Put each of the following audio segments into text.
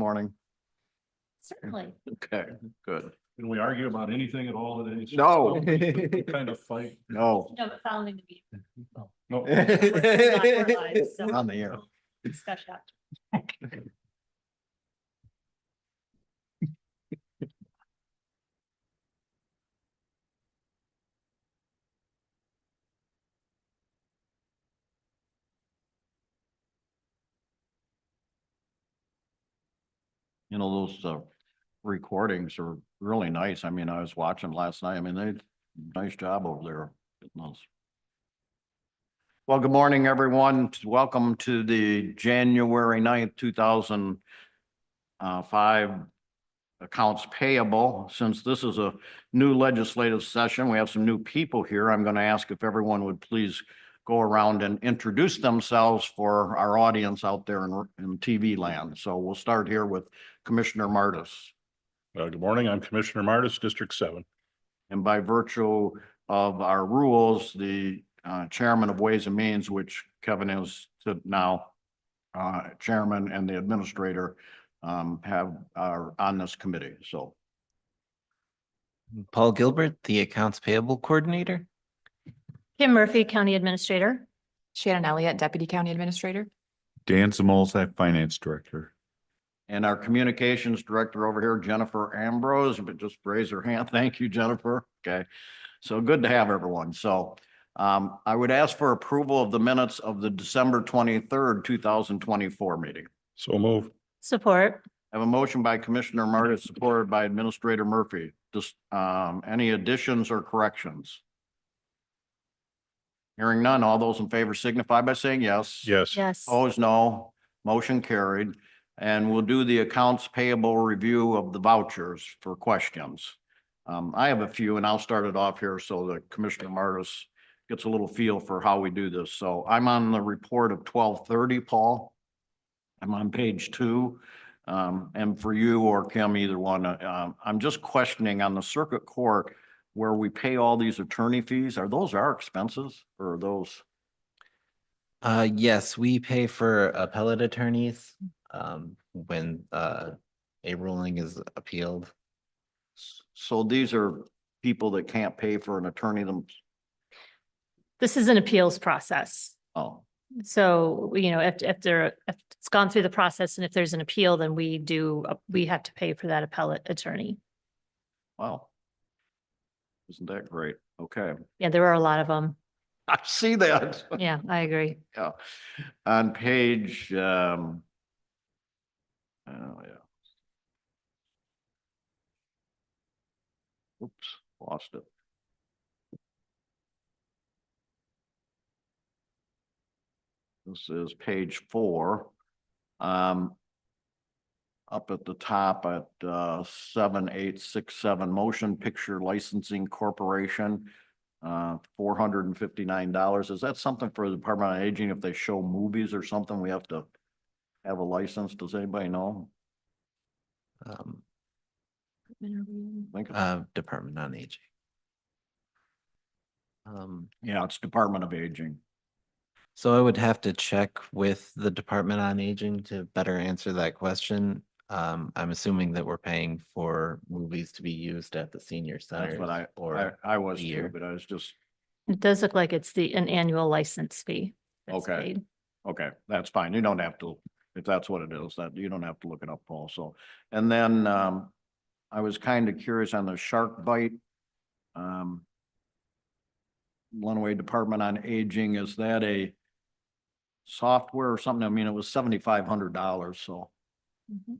morning? Certainly. Okay, good. Can we argue about anything at all today? No. Some kind of fight? No. No, but following the meeting. No. We're live, so On the air. discuss that. You know, those recordings are really nice. I mean, I was watching last night. I mean, they, nice job over there. getting those. Well, good morning, everyone. Welcome to the January 9th, 2005 accounts payable. Since this is a new legislative session, we have some new people here. I'm going to ask if everyone would please go around and introduce themselves for our audience out there in TV land. So we'll start here with Commissioner Martis. Good morning. I'm Commissioner Martis, District 7. And by virtue of our rules, the Chairman of Ways and Means, which Kevin is now Chairman, and the Administrator are on this committee. So Paul Gilbert, the Accounts Payable Coordinator. Kim Murphy, County Administrator. Shannon Elliott, Deputy County Administrator. Dan Zamolzak, Finance Director. and our Communications Director over here, Jennifer Ambrose, but just raise her hand. Thank you, Jennifer. Okay. So good to have everyone. So I would ask for approval of the minutes of the December 23rd, 2024 meeting. So move. Support. I have a motion by Commissioner Martis, supported by Administrator Murphy. Just any additions or corrections? Hearing none, all those in favor signify by saying yes. Yes. Yes. Opposed, no. Motion carried. And we'll do the accounts payable review of the vouchers for questions. I have a few, and I'll start it off here so that Commissioner Martis gets a little feel for how we do this. So I'm on the report of 1230, Paul. I'm on page 2. And for you or Kim, either one, I'm just questioning on the circuit court where we pay all these attorney fees. Are those our expenses or are those? Yes, we pay for appellate attorneys when a ruling is appealed. So these are people that can't pay for an attorney them. This is an appeals process. Oh, So, you know, if it's gone through the process and if there's an appeal, then we have to pay for that appellate attorney. wow. Isn't that great? Okay. Yeah, there are a lot of them. I see that. Yeah, I agree. Yeah. On page, oh yeah. Oops, lost it. This is page 4. Up at the top at 7867 Motion Picture Licensing Corporation, $459. Is that something for the Department on Aging? If they show movies or something, we have to have a license. Does anybody know? Think of- Department on Aging. Yeah, it's Department of Aging. So I would have to check with the Department on Aging to better answer that question. I'm assuming that we're paying for movies to be used at the senior center. That's what I was too, year. but I was just, It does look like it's an annual license fee. that's Okay. paid. okay, that's fine. You don't have to, if that's what it is, that you don't have to look it up, Paul. So, and then I was kind of curious on the shark bite. Lenawee Department on Aging, is that a software or something? I mean, it was $7,500, so. Mhm.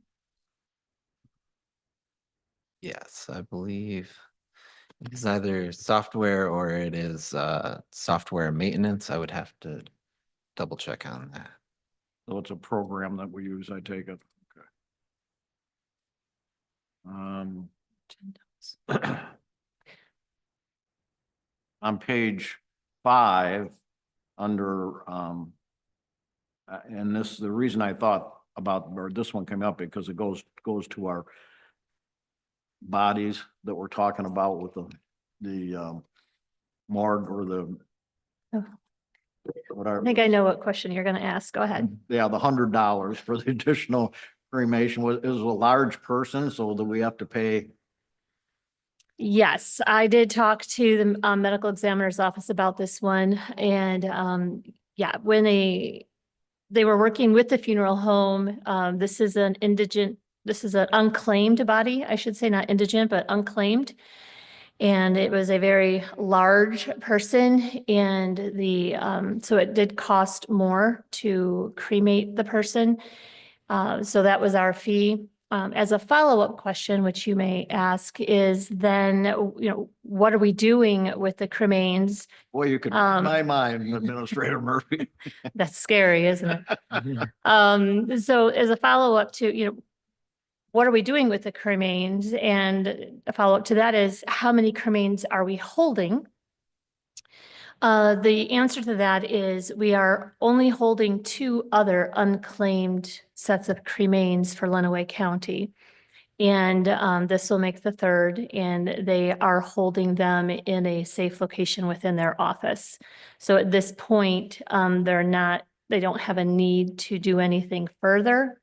Yes, I believe it's either software or it is software maintenance. I would have to double check on that. So it's a program that we use, I take it. Okay. On page 5, under, and this, the reason I thought about, or this one came up because it goes to our bodies that we're talking about with the morgue or the. Oh. Whatever. I think I know what question you're going to ask. Go ahead. Yeah, the $100 for the additional cremation was, is a large person, so do we have to pay? Yes, I did talk to the medical examiner's office about this one and yeah, when they were working with the funeral home, this is an unclaimed body, I should say, not indigent, but unclaimed. And it was a very large person and so it did cost more to cremate the person. So that was our fee. As a follow-up question, which you may ask, is then, what are we doing with the cremains? Boy, you could, my mind, Administrator Murphy. That's scary, isn't it? So as a follow-up to, what are we doing with the cremains? And a follow-up to that is, how many cremains are we holding? The answer to that is we are only holding 2 other unclaimed sets of cremains for Lenawee County. And this will make the 3rd, and they are holding them in a safe location within their office. So at this point, they don't have a need to do anything further.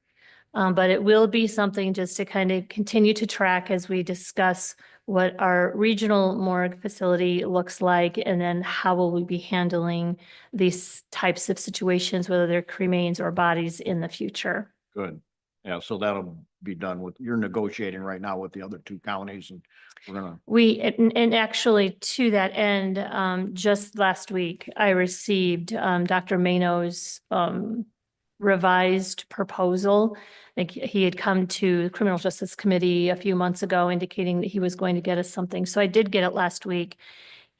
But it will be something just to kind of continue to track as we discuss what our regional morgue facility looks like, and then how will we be handling these types of situations, whether they're cremains or bodies in the future. Good. Yeah, so that'll be done with, you're negotiating right now with the other 2 counties and we're gonna, And actually to that end, just last week, I received Dr. Mano's revised proposal. I think he had come to the Criminal Justice Committee a few months ago indicating that he was going to get us something. So I did get it last week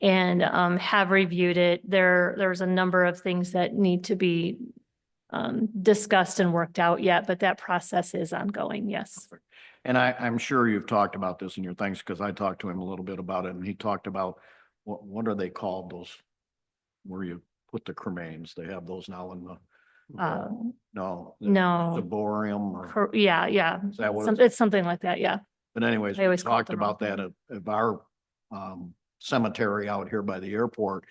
and have reviewed it. There's a number of things that need to be discussed and worked out yet, but that process is ongoing, yes. and I'm sure you've talked about this in your things, because I talked to him a little bit about it and he talked about, what are they called, those, where you put the cremains? They have those now in the, no. No. Ciborium or, Yeah. is that what? It's something like that, yeah. But anyways, I we always call it talked the wrong about that at our cemetery out here by the airport,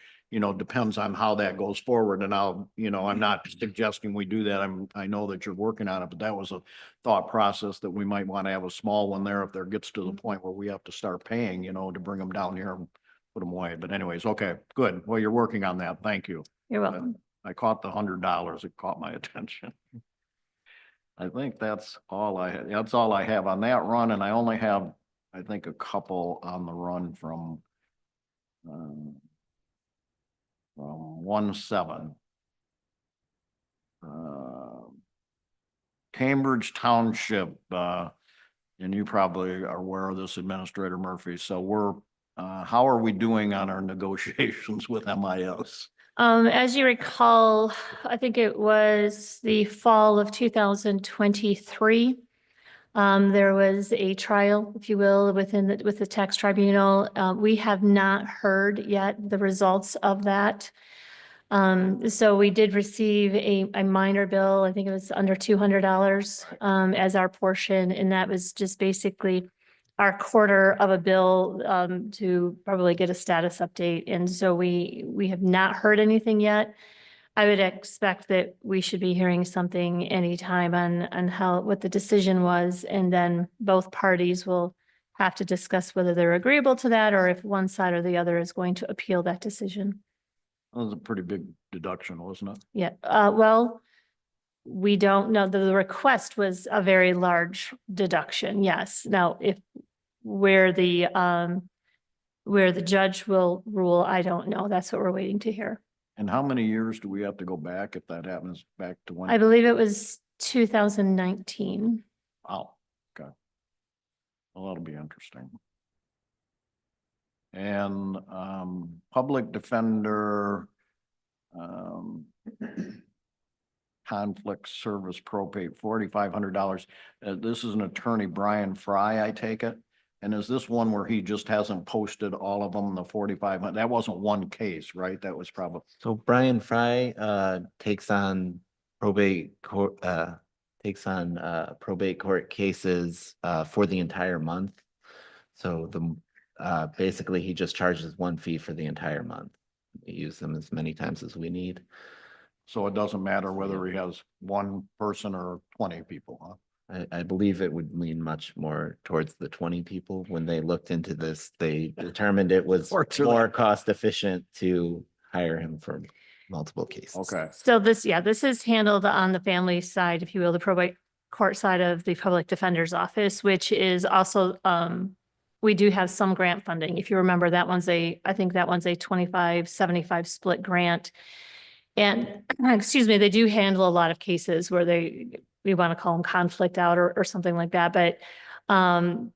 depends on how that goes forward. And I'm not suggesting we do that. I know that you're working on it, but that was a thought process that we might want to have a small one there if there gets to the point where we have to start paying, to bring them down here and put them away. But anyways, okay, good. Well, you're working on that. Thank you. You're welcome. I caught the $100. It caught my attention. I think that's all that's all I have on that run. And I only have, I think, a couple on the run from 1/7. Cambridge Township, and you probably are aware of this, Administrator Murphy. So how are we doing on our negotiations with MIS? As you recall, I think it was the fall of 2023. There was a trial, if you will, with the tax tribunal. We have not heard yet the results of that. So we did receive a minor bill. I think it was under $200 as our portion, and that was just basically our quarter of a bill to probably get a status update. And so we have not heard anything yet. I would expect that we should be hearing something anytime on what the decision was, and then both parties will have to discuss whether they're agreeable to that or if one side or the other is going to appeal that decision. That was a pretty big deduction, wasn't it? Yeah, well, we don't know. The request was a very large deduction, yes. Now, where the judge will rule, I don't know. That's what we're waiting to hear. And how many years do we have to go back if that happens, back to when? I believe it was 2019. Wow, okay. Well, that'll be interesting. And public defender conflict service propate, $4,500. This is an attorney, Brian Fry, I take it. And is this one where he just hasn't posted all of them, the 4,500? That wasn't one case, right? That was probably. So Brian Fry takes on probate court cases for the entire month. So basically he just charges one fee for the entire month. We use them as many times as we need. So it doesn't matter whether he has one person or 20 people, huh? I believe it would lean much more towards the 20 people. When they looked into this, they determined it was Fortunately. more cost efficient to hire him for multiple cases. Okay, So this, yeah, this is handled on the family side, if you will, the probate court side of the public defender's office, which is also, we do have some grant funding. If you remember, I think that one's a 25-75 split grant. And, excuse me, they do handle a lot of cases where we want to call them conflict out or something like that. But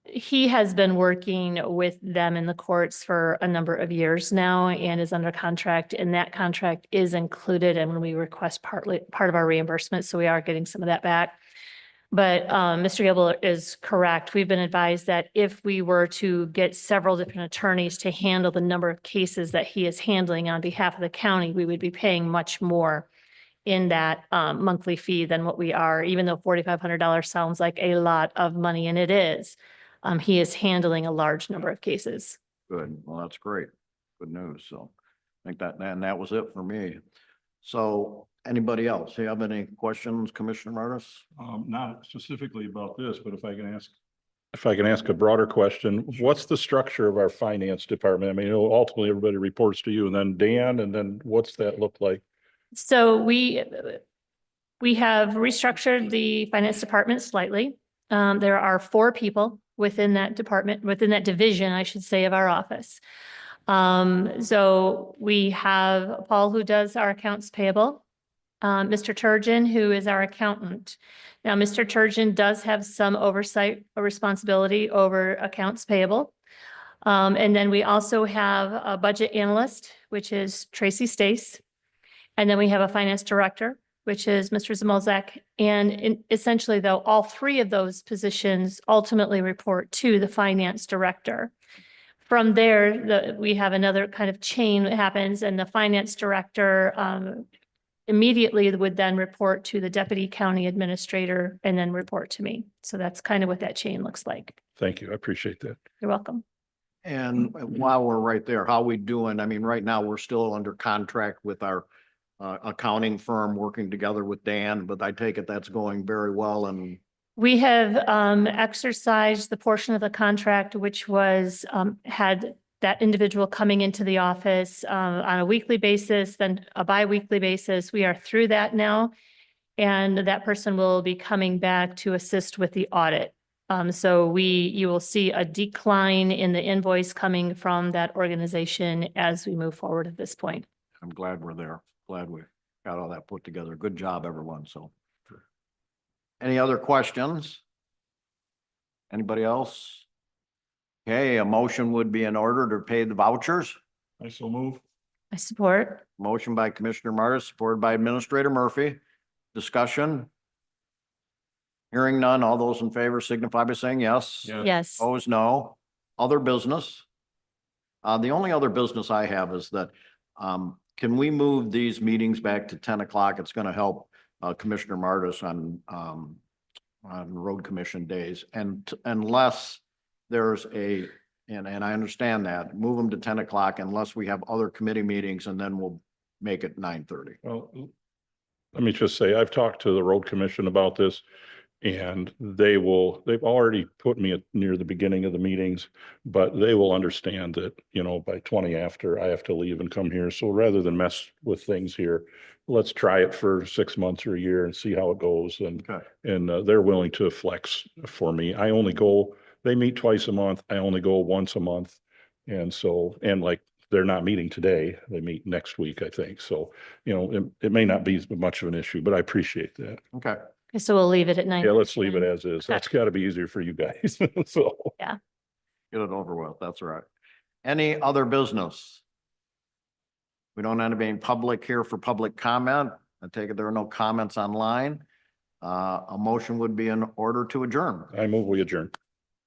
he has been working with them in the courts for a number of years now and is under contract, and that contract is included and when we request part of our reimbursement, so we are getting some of that back. But Mr. Gable is correct. We've been advised that if we were to get several different attorneys to handle the number of cases that he is handling on behalf of the county, we would be paying much more in that monthly fee than what we are, even though $4,500 sounds like a lot of money, and it is. He is handling a large number of cases. good. Well, that's great. Good news. So I think and that was it for me. So anybody else? Do you have any questions, Commissioner Martis? Not specifically about this, but if I can ask a broader question, what's the structure of our finance department? I mean, ultimately, everybody reports to you and then Dan, and then what's that look like? So we have restructured the finance department slightly. There are 4 people within that department, within that division, I should say, of our office. So we have Paul, who does our accounts payable, Mr. Turgeon, who is our accountant. Now, Mr. Turgeon does have some oversight or responsibility over accounts payable. And then we also have a budget analyst, which is Tracy Stace. And then we have a finance director, which is Mr. Zamolzak. And essentially, though, all 3 of those positions ultimately report to the finance director. From there, we have another kind of chain that happens, and the finance director immediately would then report to the deputy county administrator and then report to me. So that's kind of what that chain looks like. Thank you. I appreciate that. You're welcome. And while we're right there, how we doing? I mean, right now, we're still under contract with our accounting firm, working together with Dan, but I take it that's going very well. And We have exercised the portion of the contract which was had that individual coming into the office on a weekly basis, then a bi-weekly basis. We are through that now. And that person will be coming back to assist with the audit. So you will see a decline in the invoice coming from that organization as we move forward at this point. I'm glad we're there. Glad we got all that put together. Good job, everyone. So any other questions? Anybody else? Okay, a motion would be in order to pay the vouchers. I so move. I support. Motion by Commissioner Martis, supported by Administrator Murphy. Discussion? Hearing none. All those in favor signify by saying yes. Yes. Opposed, no. Other business? The only other business I have is that, can we move these meetings back to 10 o'clock? It's going to help Commissioner Martis on road commission days. And unless there's and I understand that, move them to 10 o'clock unless we have other committee meetings, and then we'll make it 9:30. Well, let me just say, I've talked to the road commission about this. And they've already put me near the beginning of the meetings, but they will understand that, by 20 after I have to leave and come here. So rather than mess with things here, let's try it for 6 months or a year and see how it goes. And, Okay. and they're willing to flex for me. They meet twice a month. I only go once a month. And so, like, they're not meeting today. They meet next week, I think. So, it may not be much of an issue, but I appreciate that. Okay. So we'll leave it at 9. Yeah, let's leave it as is. That's got to be easier for you guys. So. Get it over with. That's right. Any other business? We don't have any public here for public comment. I take it there are no comments online. A motion would be in order to adjourn. I move we adjourn.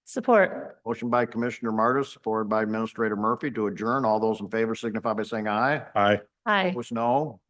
Support. Motion by Commissioner Martis, supported by Administrator Murphy to adjourn. All those in favor signify by saying aye. Aye. Aye. Opposed, no.